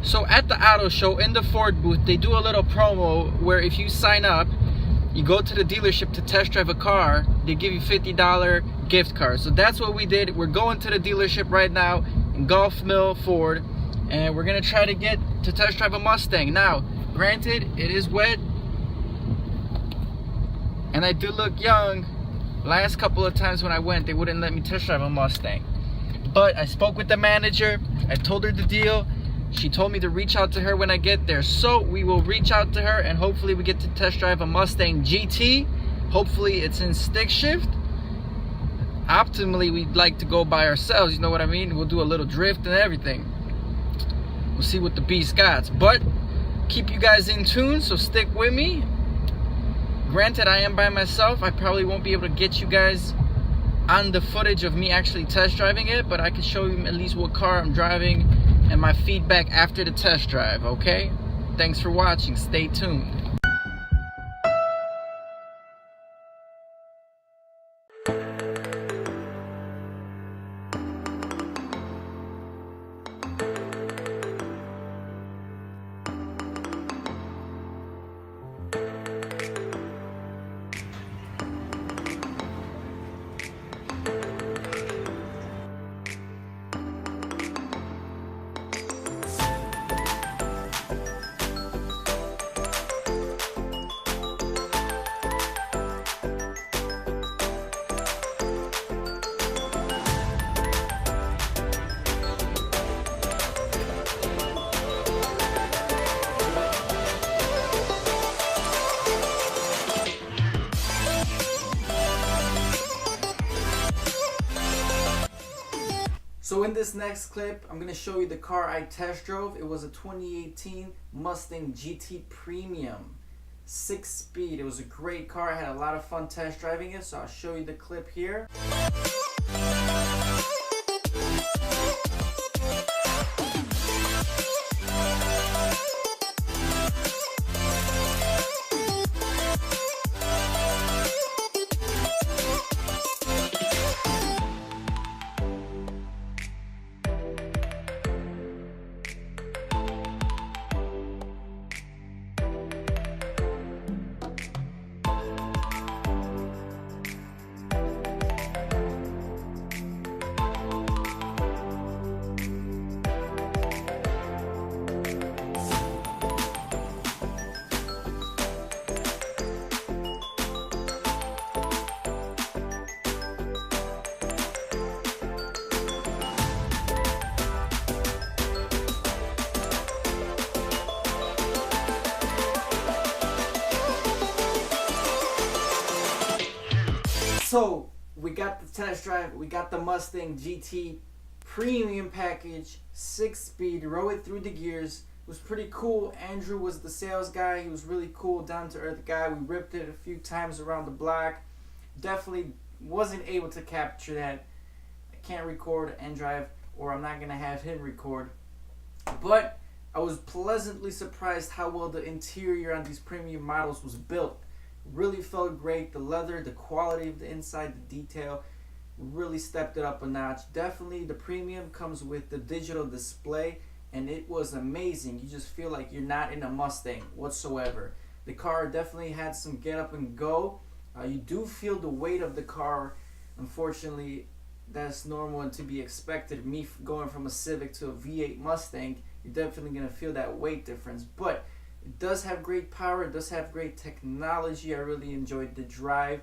So at the auto show in the Ford booth, they do a little promo where if you sign up, you go to the dealership to test drive a car, they give you $50 gift card. So that's what we did. We're going to the dealership right now in Gulf Mill Ford, and we're gonna try to get to test drive a Mustang. Now, granted, it is wet, and I do look young. Last couple of times when I went, they wouldn't let me test drive a Mustang. But I spoke with the manager, I told her the deal. She told me to reach out to her when I get there. So we will reach out to her and hopefully we get to test drive a Mustang GT. Hopefully it's in stick shift. Optimally, we'd like to go by ourselves, you know what I mean? We'll do a little drift and everything. We'll see what the beast got. But keep you guys in tune, so stick with me. Granted, I am by myself. I probably won't be able to get you guys on the footage of me actually test driving it, but I can show you at least what car I'm driving and my feedback after the test drive, okay? Thanks for watching. Stay tuned. So in this next clip, I'm going to show you the car I test drove. It was a 2018 Mustang GT Premium, 6-speed. It was a great car. I had a lot of fun test driving it, so I'll show you the clip here. So we got the test drive, we got the Mustang GT Premium package, 6-speed, rode it through the gears. It was pretty cool. Andrew was the sales guy. He was really cool, down to earth guy. We ripped it a few times around the block. Definitely wasn't able to capture that. I can't record and drive, or I'm not gonna have him record. But I was pleasantly surprised how well the interior on these premium models was built. Really felt great. The leather, the quality of the inside, the detail really stepped it up a notch. Definitely the premium comes with the digital display, and it was amazing. You just feel like you're not in a Mustang whatsoever. The car definitely had some get up and go. You do feel the weight of the car. Unfortunately, that's normal and to be expected. Me going from a Civic to a V8 Mustang, you're definitely going to feel that weight difference. But it does have great power. It does have great technology. I really enjoyed the drive.